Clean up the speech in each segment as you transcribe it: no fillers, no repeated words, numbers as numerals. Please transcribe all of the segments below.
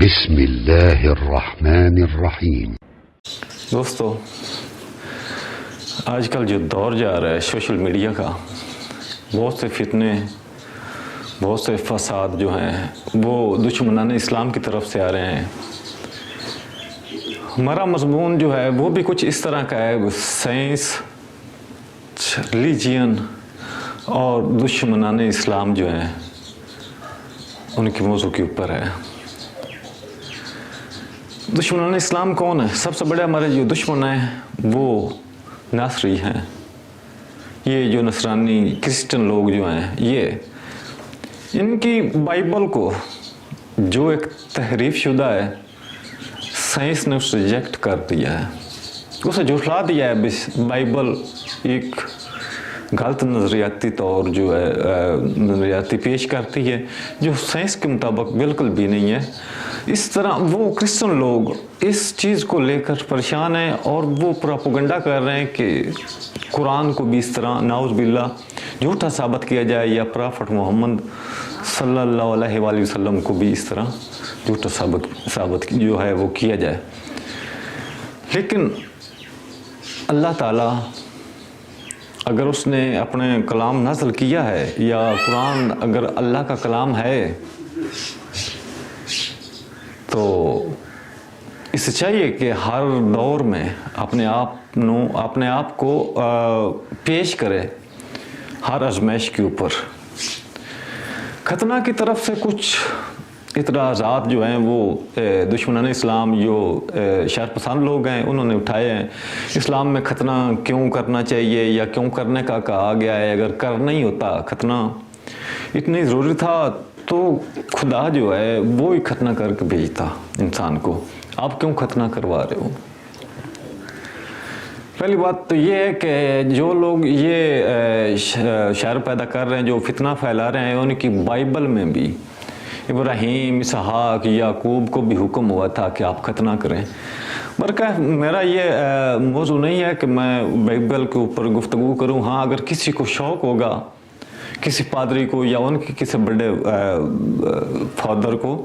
بسم اللہ الرحمن الرحیم۔ دوستو، آج کل جو دور جا رہا ہے سوشل میڈیا کا، بہت سے فتنے، بہت سے فساد جو ہیں وہ دشمنان اسلام کی طرف سے آ رہے ہیں۔ ہمارا مضمون جو ہے وہ بھی کچھ اس طرح کا ہے، سائنس، ریلیجین اور دشمنان اسلام جو ہیں ان کے موضوع کے اوپر ہے۔ دشمنان اسلام کون ہے؟ سب سے بڑے ہمارے جو دشمن ہیں وہ ناصری ہیں۔ یہ جو نصرانی کرسچن لوگ جو ہیں، یہ ان کی بائبل کو جو ایک تحریف شدہ ہے، سائنس نے اسے ریجیکٹ کر دیا ہے، اسے جھٹلا دیا ہے۔ بائبل ایک غلط نظریاتی طور جو ہے نظریاتی پیش کرتی ہے جو سائنس کے مطابق بالکل بھی نہیں ہے۔ اس طرح وہ کرسچن لوگ اس چیز کو لے کر پریشان ہیں اور وہ پروپیگنڈا کر رہے ہیں کہ قرآن کو بھی اس طرح نعوذ باللہ جھوٹا ثابت کیا جائے، یا پرافٹ محمد صلی اللہ علیہ وآلہ وسلم کو بھی اس طرح جھوٹا ثابت جو ہے وہ کیا جائے۔ لیکن اللہ تعالیٰ اگر اس نے اپنے کلام نازل کیا ہے، یا قرآن اگر اللہ کا کلام ہے، تو اسے چاہیے کہ ہر دور میں اپنے آپ کو پیش کرے ہر آزمائش کے اوپر۔ ختنہ کی طرف سے کچھ اعتراضات جو ہیں وہ دشمنان اسلام جو شر پسند لوگ ہیں انہوں نے اٹھائے ہیں۔ اسلام میں ختنہ کیوں کرنا چاہیے یا کیوں کرنے کا کہا گیا ہے؟ اگر کرنا ہی ہوتا ختنہ اتنی ضروری تھا تو خدا جو ہے وہ ہی ختنہ کر کے بھیجتا انسان کو۔ آپ کیوں ختنہ کروا رہے ہو؟ پہلی بات تو یہ ہے کہ جو لوگ یہ شر پیدا کر رہے ہیں، جو فتنہ پھیلا رہے ہیں، ان کی بائبل میں بھی ابراہیم، اسحاق، یعقوب کو بھی حکم ہوا تھا کہ آپ ختنہ کریں۔ برکہ میرا یہ موضوع نہیں ہے کہ میں بائبل کے اوپر گفتگو کروں۔ ہاں، اگر کسی کو شوق ہوگا، کسی پادری کو یا ان کے کسی بڑے فادر کو،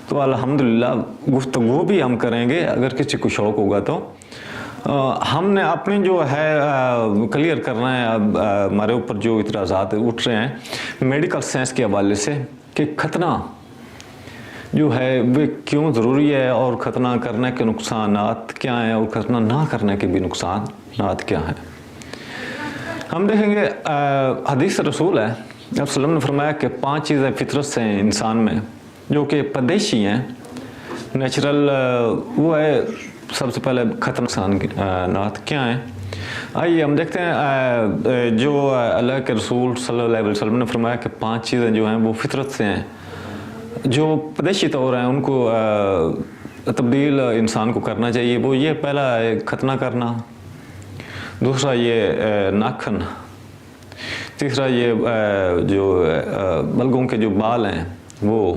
تو الحمدللہ گفتگو بھی ہم کریں گے اگر کسی کو شوق ہوگا تو۔ ہم نے اپنے جو ہے کلیئر کرنا ہے ہمارے اوپر جو اعتراضات اٹھ رہے ہیں میڈیکل سائنس کے حوالے سے، کہ ختنہ جو ہے وہ کیوں ضروری ہے، اور ختنہ کرنے کے نقصانات کیا ہیں، اور ختنہ نہ کرنے کے بھی نقصانات کیا ہیں۔ ہم دیکھیں گے حدیث رسول ہے، آپ صلی اللہ علیہ وسلم نے فرمایا کہ 5 چیزیں فطرت سے ہیں انسان میں جو کہ پیدائشی ہیں، نیچرل، وہ ہے سب سے پہلے ختنہ نقصانات کیا ہیں۔ آئیے ہم دیکھتے ہیں جو اللہ کے رسول صلی اللہ علیہ وسلم نے فرمایا کہ 5 چیزیں جو ہیں وہ فطرت سے ہیں، جو پیدائشی طور ہیں، ان کو تبدیل انسان کو کرنا چاہیے۔ وہ یہ پہلا ہے ختنہ کرنا، دوسرا یہ ناخن، تیسرا یہ جو بلگوں کے جو بال ہیں وہ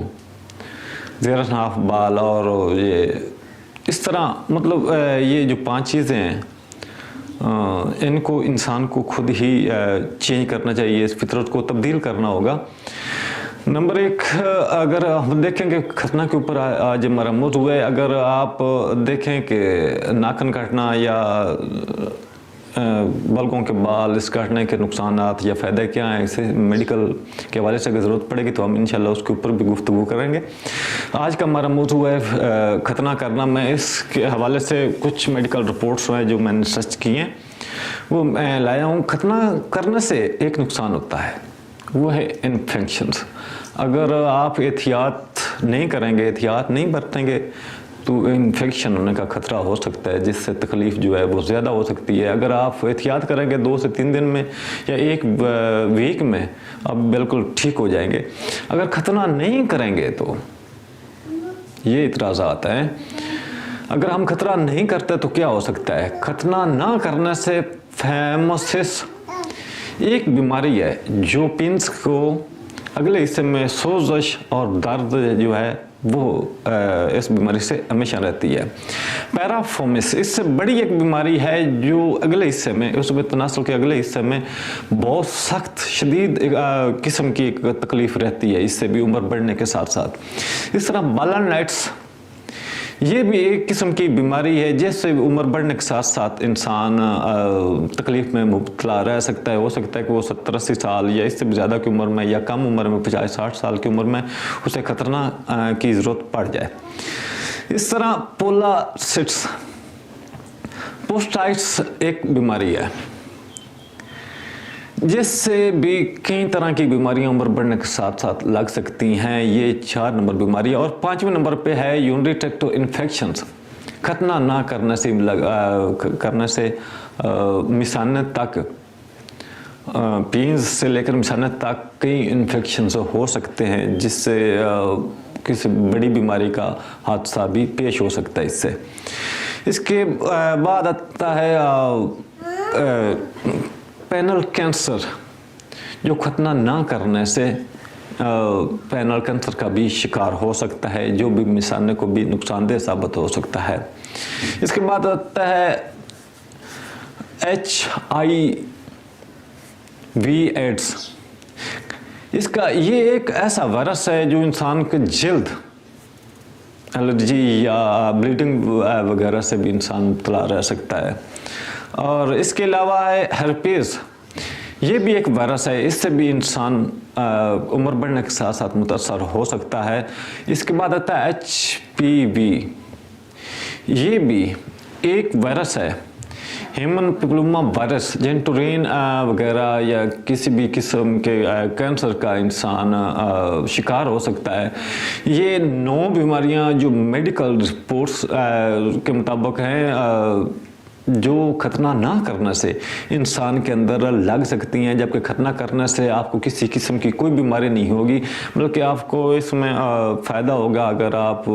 زیر ناف بال، اور یہ اس طرح مطلب یہ جو 5 چیزیں ہیں ان کو انسان کو خود ہی چینج کرنا چاہیے، اس فطرت کو تبدیل کرنا ہوگا۔ نمبر 1، اگر ہم دیکھیں کہ ختنہ کے اوپر آج ہمارا موضوع ہے، اگر آپ دیکھیں کہ ناخن کاٹنا یا بلگوں کے بال، اس کاٹنے کے نقصانات یا فائدے کیا ہیں، اسے میڈیکل کے حوالے سے اگر ضرورت پڑے گی تو ہم انشاءاللہ اس کے اوپر بھی گفتگو کریں گے۔ آج کا ہمارا موضوع ہے ختنہ کرنا۔ میں اس کے حوالے سے کچھ میڈیکل رپورٹس ہیں جو میں نے سرچ کی ہیں وہ میں لایا ہوں۔ ختنہ کرنے سے ایک نقصان ہوتا ہے، وہ ہے انفیکشنز۔ اگر آپ احتیاط نہیں کریں گے، احتیاط نہیں برتیں گے تو انفیکشن ہونے کا خطرہ ہو سکتا ہے، جس سے تکلیف جو ہے وہ زیادہ ہو سکتی ہے۔ اگر آپ احتیاط کریں گے 2 سے 3 دن میں یا 1 ویک میں آپ بالکل ٹھیک ہو جائیں گے۔ اگر ختنہ نہیں کریں گے تو یہ اعتراضات ہیں۔ اگر ہم ختنہ نہیں کرتے تو کیا ہو سکتا ہے؟ ختنہ نہ کرنے سے فیموسس ایک بیماری ہے جو پینس کو اگلے حصے میں سوزش اور درد جو ہے وہ اس بیماری سے ہمیشہ رہتی ہے۔ پیرافومس اس سے بڑی ایک بیماری ہے جو اگلے حصے میں، اس تناسل کے اگلے حصے میں بہت سخت شدید قسم کی ایک تکلیف رہتی ہے، اس سے بھی عمر بڑھنے کے ساتھ ساتھ۔ اس طرح بالن نائٹس یہ بھی ایک قسم کی بیماری ہے جس سے عمر بڑھنے کے ساتھ ساتھ انسان تکلیف میں مبتلا رہ سکتا ہے. ہو سکتا ہے کہ وہ 70-80 سال یا اس سے بھی زیادہ کی عمر میں یا کم عمر میں 50-60 سال کی عمر میں اسے خطرہ کی ضرورت پڑ جائے. اس طرح پوسٹائٹس ایک بیماری ہے جس سے بھی کئی طرح کی بیماریاں عمر بڑھنے کے ساتھ ساتھ لگ سکتی ہیں. یہ 4 نمبر بیماری ہے. اور 5ویں نمبر پہ ہے یورینری ٹریکٹ انفیکشنز. ختنہ نہ کرنے سے مثانت تک، پینز سے لے کر مثانت تک کئی انفیکشنز ہو سکتے ہیں جس سے کسی بڑی بیماری کا حادثہ بھی پیش ہو سکتا ہے. اس کے بعد آتا ہے پینل کینسر، جو ختنہ نہ کرنے سے پینل کینسر کا بھی شکار ہو سکتا ہے، جو بھی مثانے کو بھی نقصان دہ ثابت ہو سکتا ہے. اس کے بعد آتا ہے HIV ایڈز. اس کا یہ ایک ایسا وائرس ہے جو انسان کے جلد الرجی یا بلیڈنگ وغیرہ سے بھی انسان مبتلا رہ سکتا ہے. اور اس کے علاوہ ہے ہرپیز. یہ بھی ایک وائرس ہے، اس سے بھی انسان عمر بڑھنے کے ساتھ ساتھ متاثر ہو سکتا ہے. اس کے بعد آتا ہے HPV. یہ بھی ایک وائرس ہے، ہیومن پیپلوما وائرس. جینٹورین وغیرہ یا کسی بھی قسم کے کینسر کا انسان شکار ہو سکتا ہے. یہ 9 بیماریاں جو میڈیکل رپورٹس کے مطابق ہیں جو ختنہ نہ کرنے سے انسان کے اندر لگ سکتی ہیں، جبکہ ختنہ کرنے سے آپ کو کسی قسم کی کوئی بیماری نہیں ہوگی، بلکہ آپ کو اس میں فائدہ ہوگا اگر آپ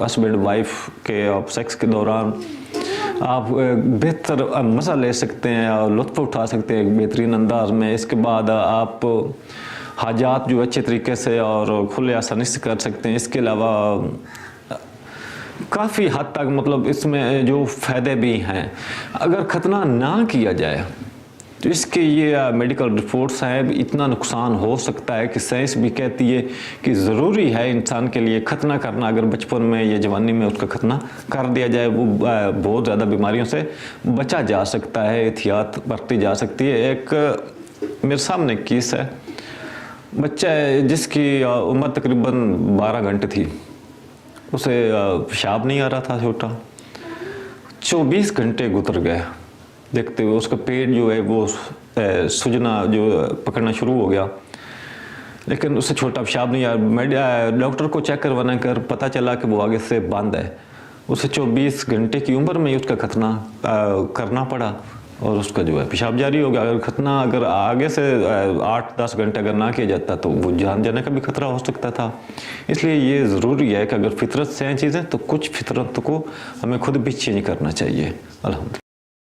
ہسبینڈ وائف کے سیکس کے دوران آپ بہتر مزہ لے سکتے ہیں اور لطف اٹھا سکتے ہیں بہترین انداز میں. اس کے بعد آپ حاجات جو اچھے طریقے سے اور کھلے آسانی سے کر سکتے ہیں. اس کے علاوہ کافی حد تک مطلب اس میں جو فائدے بھی ہیں. اگر ختنہ نہ کیا جائے تو اس کے یہ میڈیکل رپورٹس ہیں، اتنا نقصان ہو سکتا ہے کہ سائنس بھی کہتی ہے کہ ضروری ہے انسان کے لیے ختنہ کرنا. اگر بچپن میں یا جوانی میں اس کا ختنہ کر دیا جائے وہ بہت زیادہ بیماریوں سے بچا جا سکتا ہے، احتیاط برتی جا سکتی ہے. ایک میرے سامنے کیس ہے، بچہ جس کی عمر تقریباً 12 گھنٹے تھی، اسے پیشاب نہیں آ رہا تھا چھوٹا. 24 گھنٹے گزر گئے، دیکھتے ہوئے اس کا پیٹ جو ہے وہ سجنا جو پکڑنا شروع ہو گیا، لیکن اس سے چھوٹا پیشاب نہیں آیا. ڈاکٹر کو چیک کروانا کر پتہ چلا کہ وہ آگے سے بند ہے. اسے 24 گھنٹے کی عمر میں اس کا ختنہ کرنا پڑا اور اس کا جو ہے پیشاب جاری ہو گیا. اگر ختنہ اگر آگے سے 8-10 گھنٹے اگر نہ کیا جاتا تو وہ جان جانے کا بھی خطرہ ہو سکتا تھا. اس لیے یہ ضروری ہے کہ اگر فطرت سے ہیں چیزیں تو کچھ فطرت کو ہمیں خود بھی چینج کرنا چاہیے. الحمدللہ.